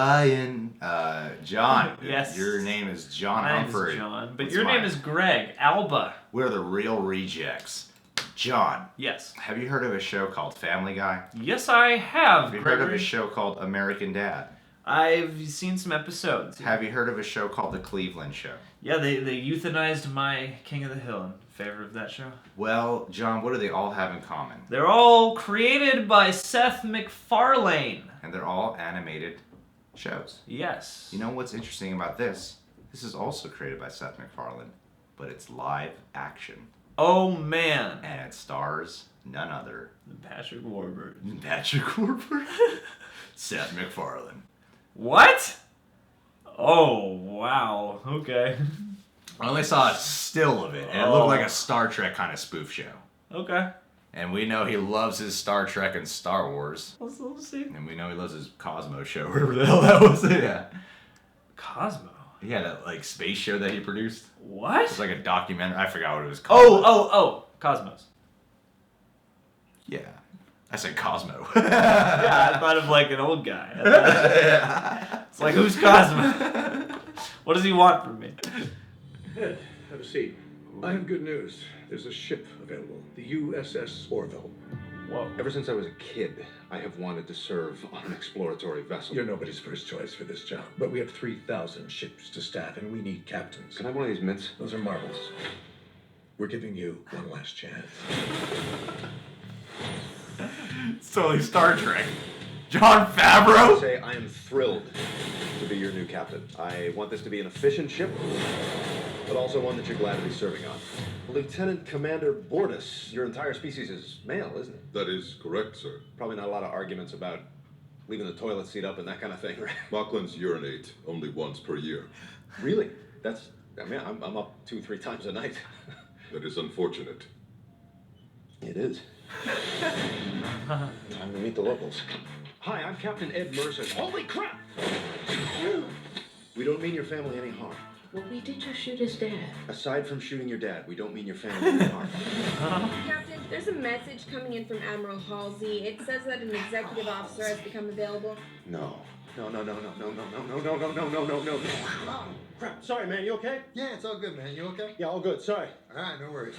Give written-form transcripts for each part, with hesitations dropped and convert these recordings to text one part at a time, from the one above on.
Ryan. John. Yes. Your name is John My name Humphrey. is John, but What's your mine? name is Greg. Alba. We're the Real Rejects. John. Yes. Have you heard of a show called Family Guy? Yes, I have, Have you Gregory. heard of a show called American Dad? I've seen some episodes. Have you heard of a show called The Cleveland Show? Yeah, they euthanized my King of the Hill in favor of that show. Well, John, what do they all have in common? They're all created by Seth MacFarlane. And they're all animated shows. Yes. You know what's interesting about this? This is also created by Seth MacFarlane, but it's live action. Oh, man. And it stars none other than Patrick Warburton. Patrick Warburton? Seth MacFarlane. What? Oh, wow. Okay. I only saw a still of it, and it looked like a Star Trek kind of spoof show. Okay. And we know he loves his Star Trek and Star Wars. Let's see. And we know he loves his Cosmo show, whatever the hell that was. Yeah. Cosmo? Yeah, that like space show that he produced. What? It's like a documentary. I forgot what it was called. Oh. Cosmos. Yeah. I said Cosmo. Yeah, I thought of like an old guy. It's like, who's Cosmo? What does he want from me? Ed, have a seat. I have good news. There's a ship available, the USS Orville. Whoa. Ever since I was a kid, I have wanted to serve on an exploratory vessel. You're nobody's first choice for this job, but we have 3,000 ships to staff, and we need captains. Can I have one of these mints? Those are marbles. We're giving you one last chance. It's totally Star Trek. John Favreau? Say I am thrilled to be your new captain. I want this to be an efficient ship, but also one that you're glad to be serving on. Lieutenant Commander Bordas, your entire species is male, isn't it? That is correct, sir. Probably not a lot of arguments about leaving the toilet seat up and that kind of thing, right? Mocklins urinate only once per year. Really? I'm up 2-3 times a night. That is unfortunate. It is. Time to meet the locals. Hi, I'm Captain Ed Mercer. Holy crap! We don't mean your family any harm. Well, we did just shoot his dad. Aside from shooting your dad, we don't mean your family any harm. Captain, there's a message coming in from Admiral Halsey. It says that an executive officer has become available. No. Oh, crap. Sorry, man. You okay? Yeah, it's all good, man. You okay? Yeah, all good. Sorry. All right, no worries.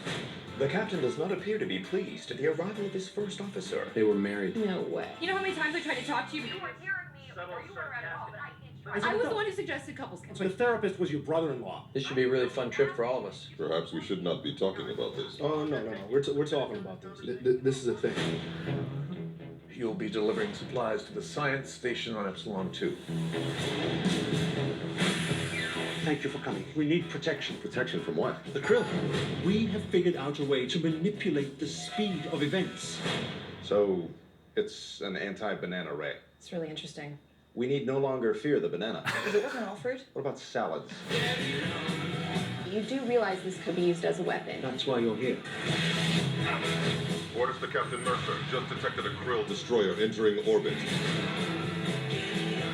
The captain does not appear to be pleased at the arrival of his first officer. They were married. No way. You know how many times I tried to talk to you, but you weren't hearing me, or you weren't around at all, but I can't. I was the one who suggested couples counseling. The therapist was your brother-in-law. This should be a really fun trip for all of us. Perhaps we should not be talking about this. Oh, no. We're talking about this. This is a thing. You'll be delivering supplies to the science station on Epsilon 2. Thank you for coming. We need protection. Protection from what? The krill. We have figured out a way to manipulate the speed of events. So, it's an anti-banana ray. It's really interesting. We need no longer fear the banana. If it wasn't offered, What about salads? you do realize this could be used as a weapon. That's why you're here. Orders to Captain Mercer. Just detected a krill destroyer entering orbit.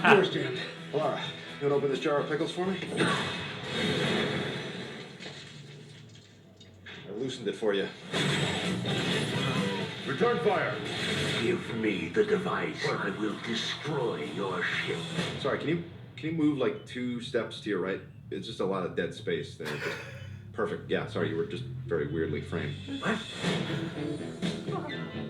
Yours, Jan. Laura, you want to open this jar of pickles for me? I loosened it for you. Return fire. Give me the device. I will destroy your ship. Sorry, can you move like 2 steps to your right? It's just a lot of dead space there. Just perfect. Yeah, sorry, you were just very weirdly framed. What?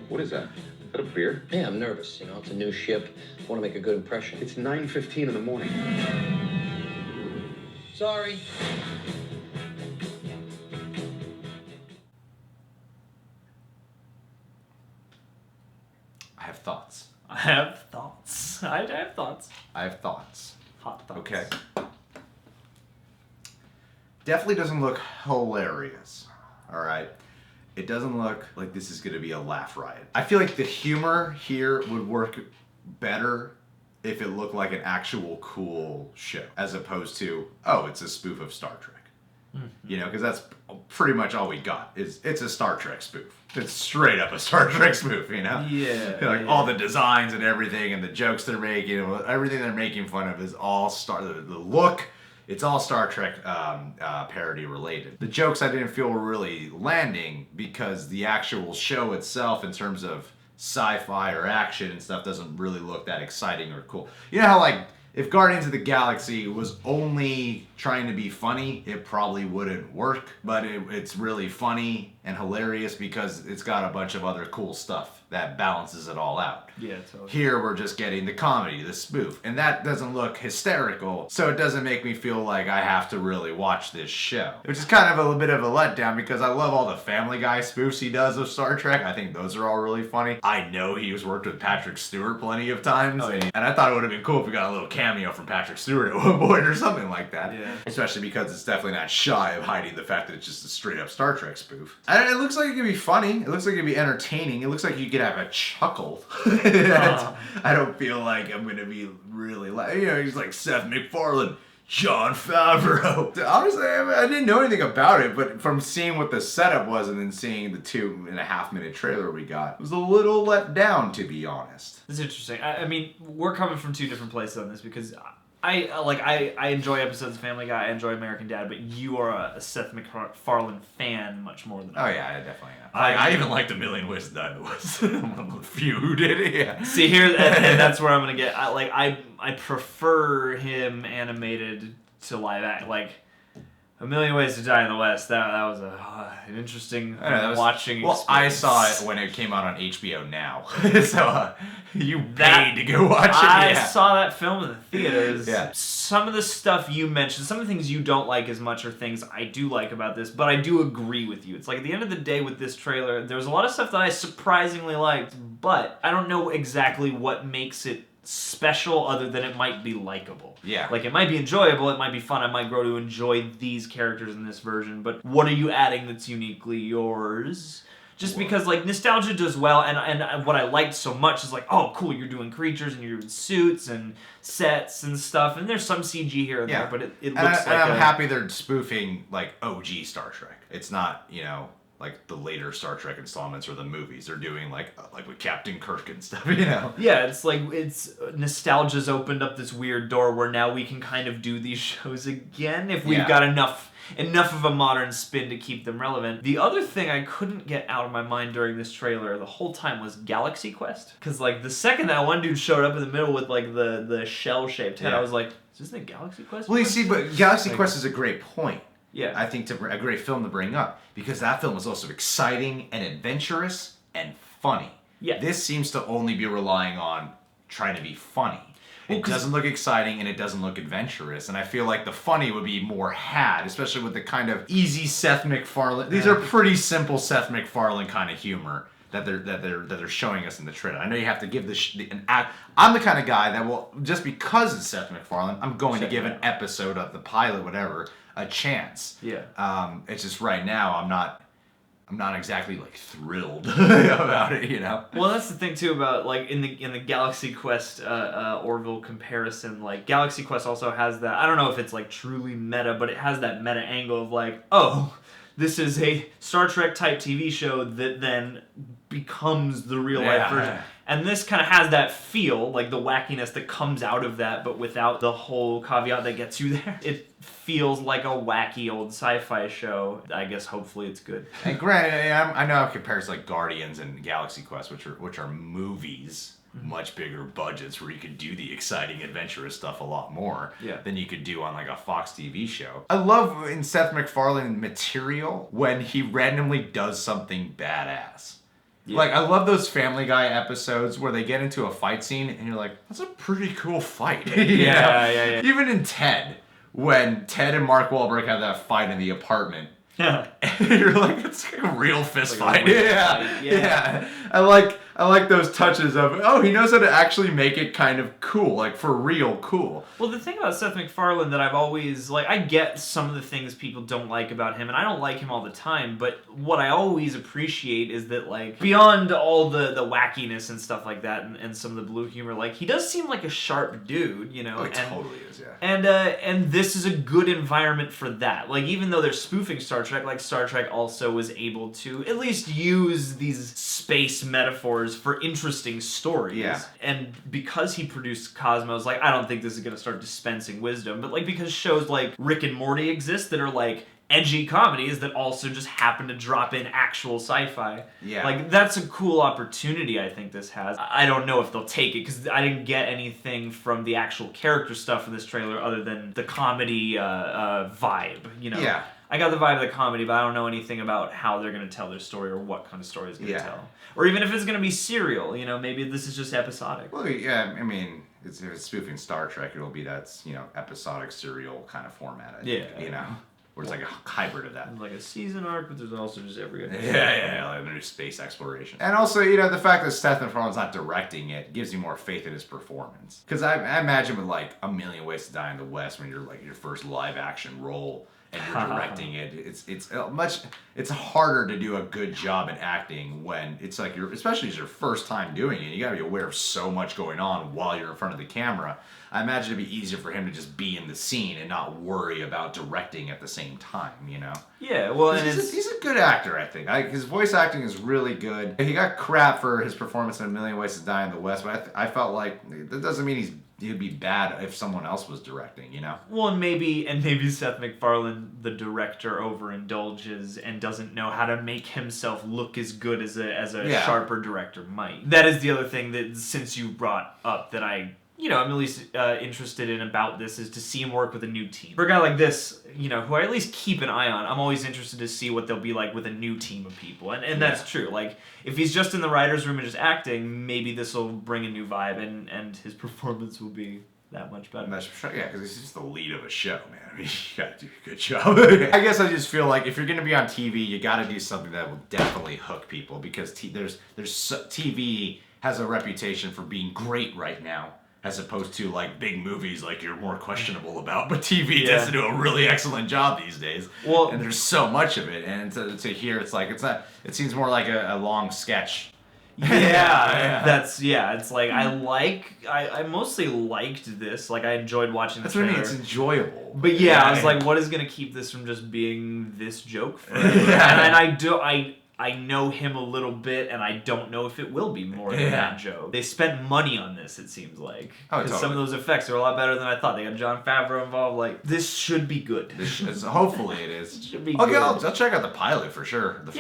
What is that? Is that a beer? Yeah, I'm nervous. It's a new ship. I want to make a good impression. It's 9:15 in the morning. Sorry. I have thoughts. I have thoughts. I have thoughts. I have thoughts. Hot thoughts. Okay. Definitely doesn't look hilarious. All right. It doesn't look like this is going to be a laugh riot. I feel like the humor here would work better if it looked like an actual cool show, as opposed to, oh, it's a spoof of Star Trek. Mm-hmm. Because that's pretty much all we got. It's a Star Trek spoof. It's straight up a Star Trek spoof, Yeah. All the designs and everything and the jokes they're making, everything they're making fun of is all the look. It's all Star Trek parody related. The jokes I didn't feel were really landing because the actual show itself, in terms of sci-fi or action and stuff, doesn't really look that exciting or cool. You know how If Guardians of the Galaxy was only trying to be funny, it probably wouldn't work. But it's really funny and hilarious because it's got a bunch of other cool stuff that balances it all out. Yeah, totally. Here we're just getting the comedy, the spoof, and that doesn't look hysterical, so it doesn't make me feel like I have to really watch this show. Which is kind of a bit of a letdown because I love all the Family Guy spoofs he does of Star Trek. I think those are all really funny. I know he's worked with Patrick Stewart plenty of times, and I thought it would have been cool if we got a little cameo from Patrick Stewart at one point or something like that. Yeah. Especially because it's definitely not shy of hiding the fact that it's just a straight up Star Trek spoof. And it looks like it could be funny. It looks like it could be entertaining. It looks like you could have a chuckle. I don't feel like I'm gonna be really like, he's like Seth MacFarlane, Jon Favreau. Honestly, I didn't know anything about it, but from seeing what the setup was and then seeing the 2.5-minute trailer we got, it was a little let down, to be honest. It's interesting. I mean, we're coming from two different places on this because I enjoy episodes of Family Guy, I enjoy American Dad, but you are a Seth MacFarlane fan much more than I am. Oh yeah, I definitely am. I even liked A Million Ways to Die. It was one of the few who did it. Yeah. See here, and that's where I'm gonna get. I prefer him animated to live act. Like A Million Ways to Die in the West. That was an interesting watching experience. Well, I saw it when it came out on HBO Now, so you paid to go watch it. I saw that film in the theaters. Yeah. Some of the stuff you mentioned, some of the things you don't like as much are things I do like about this, but I do agree with you. It's like at the end of the day with this trailer, there's a lot of stuff that I surprisingly liked, but I don't know exactly what makes it special other than it might be likable. Yeah. Like it might be enjoyable, it might be fun, I might grow to enjoy these characters in this version, but what are you adding that's uniquely yours? Just because like nostalgia does well, and what I liked so much is like, oh cool, you're doing creatures and you're doing suits and sets and stuff, and there's some CG here and there, but it looks I'm happy they're spoofing like OG Star Trek. It's not, like the later Star Trek installments or the movies. They're doing like with Captain Kirk and stuff, Yeah, it's like nostalgia's opened up this weird door where now we can kind of do these shows again if we've got enough of a modern spin to keep them relevant. The other thing I couldn't get out of my mind during this trailer the whole time was Galaxy Quest. Because like the second that one dude showed up in the middle with like the shell-shaped head, I was like, is this the Galaxy Quest? Well, you see, but Galaxy Quest is a great point. Yeah. I think a great film to bring up because that film was also exciting and adventurous and funny. Yeah. This seems to only be relying on trying to be funny. It doesn't look exciting and it doesn't look adventurous, and I feel like the funny would be more had, especially with the kind of easy Seth MacFarlane. These are pretty simple Seth MacFarlane kind of humor that they're showing us in the trailer. I know you have to give I'm the kind of guy that will, just because it's Seth MacFarlane, I'm going to give an episode of the pilot, whatever, a chance. Yeah. It's just right now I'm not exactly like thrilled about it, Well, that's the thing too about like in the Galaxy Quest Orville comparison. Like Galaxy Quest also has that. I don't know if it's like truly meta, but it has that meta angle of like, oh, this is a Star Trek type TV show that then becomes the real life version. And this kind of has that feel, like the wackiness that comes out of that, but without the whole caveat that gets you there. It feels like a wacky old sci-fi show. I guess hopefully it's good. And granted, I know it compares like Guardians and Galaxy Quest, which are movies, much bigger budgets where you could do the exciting, adventurous stuff a lot more than you could do on like a Fox TV show. I love in Seth MacFarlane material when he randomly does something badass. Yeah. Like, I love those Family Guy episodes where they get into a fight scene and you're like, that's a pretty cool fight. Yeah. Even in Ted, when Ted and Mark Wahlberg have that fight in the apartment. Yeah. You're like, it's like a real fist fight. Yeah. I like those touches of, oh, he knows how to actually make it kind of cool, like for real cool. Well, the thing about Seth MacFarlane that I've always, like, I get some of the things people don't like about him, and I don't like him all the time, but what I always appreciate is that, like, beyond all the wackiness and stuff like that, and some of the blue humor, like, he does seem like a sharp dude, Oh, he totally is, yeah. And this is a good environment for that. Like, even though they're spoofing Star Trek, like, Star Trek also was able to at least use these space metaphors for interesting stories. Yeah. And because he produced Cosmos, like, I don't think this is going to start dispensing wisdom, but, like, because shows like Rick and Morty exist that are, like, edgy comedies that also just happen to drop in actual sci-fi. Yeah. Like, that's a cool opportunity I think this has. I don't know if they'll take it, because I didn't get anything from the actual character stuff in this trailer other than the comedy vibe, you know? Yeah. I got the vibe of the comedy, but I don't know anything about how they're going to tell their story or what kind of story it's going to tell. Or even if it's going to be serial, you know, maybe this is just episodic. Well, yeah, I mean, if it's spoofing Star Trek, it'll be that, you know, episodic serial kind of format, I think, you know? Where it's like a hybrid of that. Like a season arc, but there's also just every episode. Yeah, like there's space exploration. And also, you know, the fact that Seth MacFarlane's not directing it gives you more faith in his performance. Because I imagine with like A Million Ways to Die in the West, when you're like your first live action role and you're directing it, it's harder to do a good job in acting when it's like especially as your first time doing it. You gotta be aware of so much going on while you're in front of the camera. I imagine it'd be easier for him to just be in the scene and not worry about directing at the same time, you know? Yeah, well, and he's a good actor, I think. His voice acting is really good. He got crap for his performance in A Million Ways to Die in the West, but I felt like that doesn't mean he'd be bad if someone else was directing, you know? Well, and maybe Seth MacFarlane, the director, overindulges and doesn't know how to make himself look as good as a sharper director might. That is the other thing that, since you brought up, that I'm at least interested in about this, is to see him work with a new team. For a guy like this, you know, who I at least keep an eye on, I'm always interested to see what they'll be like with a new team of people. And that's true. Like, if he's just in the writer's room and just acting, maybe this will bring a new vibe, and his performance will be that much better. Yeah, because he's just the lead of a show, man. I mean, you gotta do a good job. I guess I just feel like if you're gonna be on TV, you gotta do something that will definitely hook people, because TV has a reputation for being great right now, as opposed to like big movies like you're more questionable about. But TV tends to do a really excellent job these days. Well, and there's so much of it, and to hear it's seems more like a long sketch. It's like I mostly liked this. Like, I enjoyed watching the trailer. What I mean, it's enjoyable. But I was like, what is gonna keep this from just being this joke forever? And I know him a little bit, and I don't know if it will be more than that joke. They spent money on this, it seems like. Because some of those effects are a lot better than I thought. They got Jon Favreau involved. Like, this should be good. Hopefully it is. It should be good. I'll check out the pilot for sure. The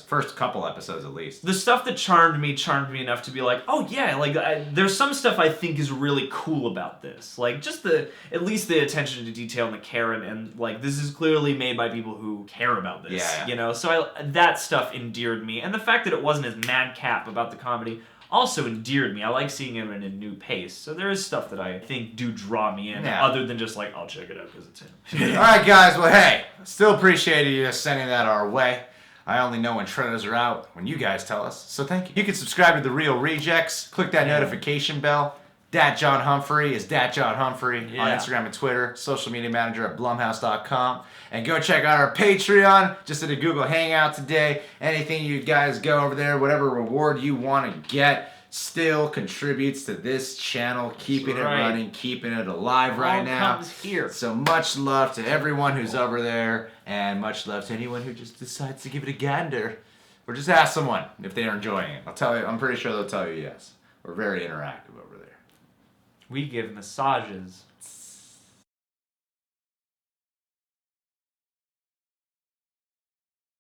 first couple episodes at least. The stuff that charmed me enough to be like, oh yeah, like there's some stuff I think is really cool about this. Like, just at least the attention to detail and the care, and like, this is clearly made by people who care about this. You know, so that stuff endeared me, and the fact that it wasn't as madcap about the comedy also endeared me. I like seeing him in a new pace. So there is stuff that I think do draw me in, other than just like, I'll check it out because it's him. Alright guys, well hey, still appreciate you sending that our way. I only know when trailers are out when you guys tell us, so thank you. You can subscribe to The Real Rejects, click that notification bell. Dat John Humphrey is Dat John Humphrey on Instagram and Twitter, social media manager at blumhouse.com. And go check out our Patreon. Just did a Google Hangout today. Anything you guys go over there, whatever reward you want to get, still contributes to this channel, keeping it running, keeping it alive right now. Comes here. So much love to everyone who's over there, and much love to anyone who just decides to give it a gander. Or just ask someone if they're enjoying it. I'll tell you, I'm pretty sure they'll tell you yes. We're very interactive over there. We give massages.